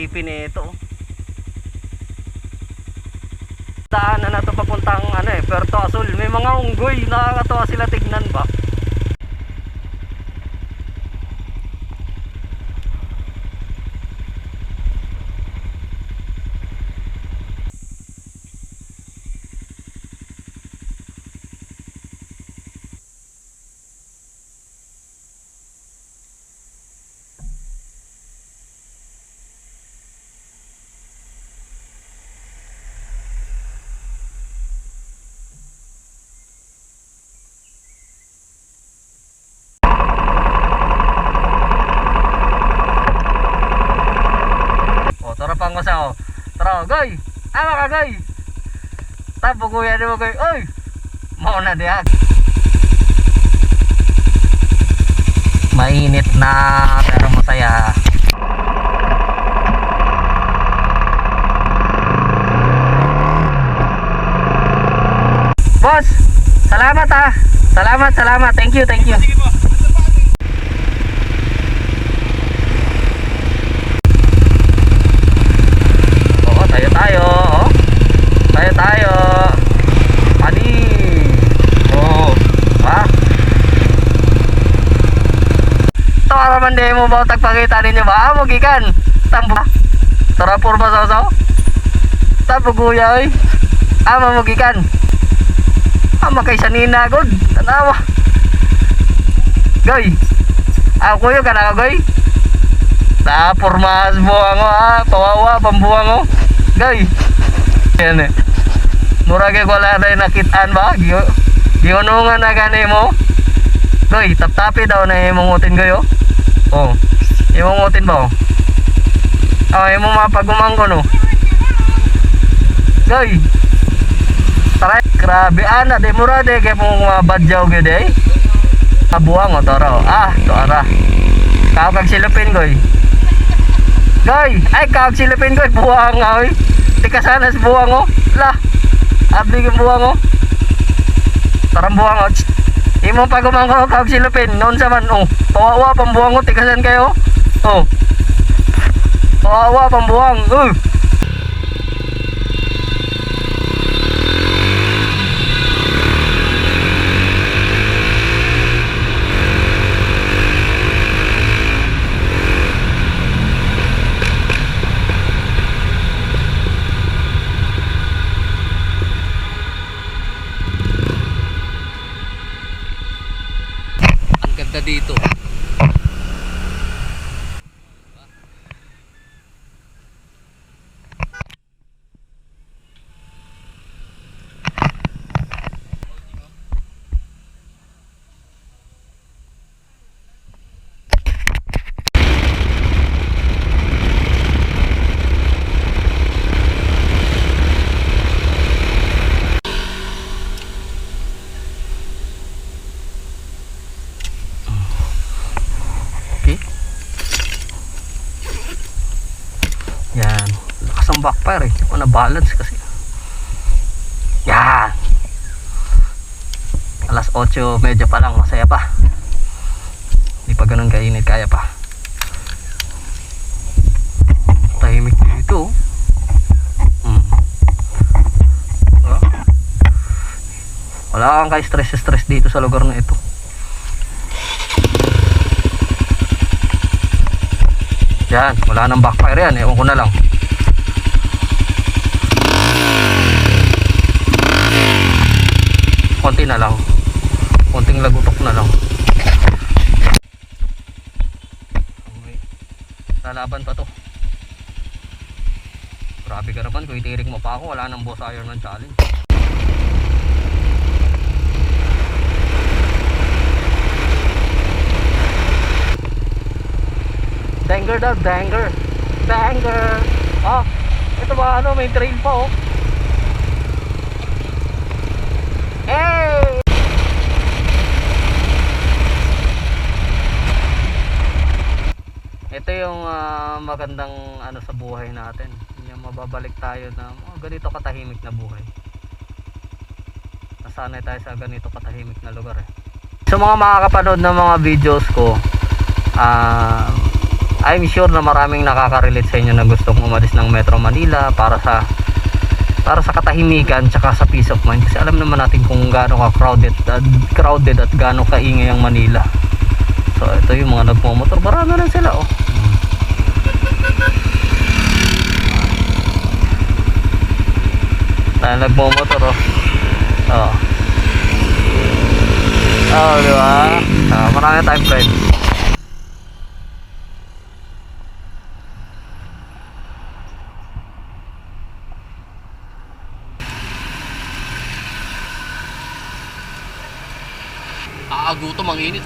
tipin ito. Daanan na to papuntang Puerto Azul. May mga unggoy, nakakatawa sila tignan ba. Tara pang ko. Tara, goy. Ama ka, goy. Tapo kuya mo, goy. Oy. Mauna diyan. Mainit na pero masaya. Boss, salamat ha. Salamat. Thank you. Tayo. Ani. Oh, ha? Ito araman din mo ba tagpakita ninyo ba? Mo gikan. Tambo. Tara porma saw. Tambo kuya oy. Ama mo gikan. Ama kay sanina god. Tanawa. Goy. Ako yo kana goy. Ta pormas buang ha. Pawawa pambuang Goy. Yan eh. Murage ko wala na nakitaan ba? Giunungan na gani mo. Goy, tap-tapi daw na imungutin goy oh. Imungutin ba imong mapagumang ko no. Goy. Tara, grabe ana de murade kay mong badyaw gyud eh. Abuang toro. To ara. Kag silupin goy. Goy, ay kag silupin goy buang oy. Tikasanas buang lah. Abdi yung buwang Tarang buwang Imong pagumang ko kag silupin noon sa man pawawa pambuwang tikasan kayo pawawa pambuwang dito. Yan, lakas ang backfire hindi ko na balance kasi. Yan, alas 8:30 pa lang, masaya pa. Hindi pa ganun kainit, kaya pa. Tahimik dito wala kang ka-stress dito sa lugar na ito. Yan, wala nang backfire yan, ewan ko na lang. Konti na lang. Konting lagutok na lang. Lalaban pa to. Grabe ka naman, kung itirik mo pa ako, wala nang boss Ironman challenge. Danger daw, danger. Ito ba may trail pa Hey! Ito yung magandang sa buhay natin. Yung mababalik tayo na ganito katahimik na buhay. Nasanay tayo sa ganito katahimik na lugar So mga makakapanood ng mga videos ko, I'm sure na maraming nakaka-relate sa inyo na gustong umalis ng Metro Manila para sa katahimikan tsaka sa peace of mind, kasi alam naman natin kung gaano ka crowded at gaano kaingay ang Manila. So ito yung mga nagmumotor, marami rin sila oh. Na nagmumotor oh. Oh. Oh, di ba? Marami tayong friends. Gutom, ang init.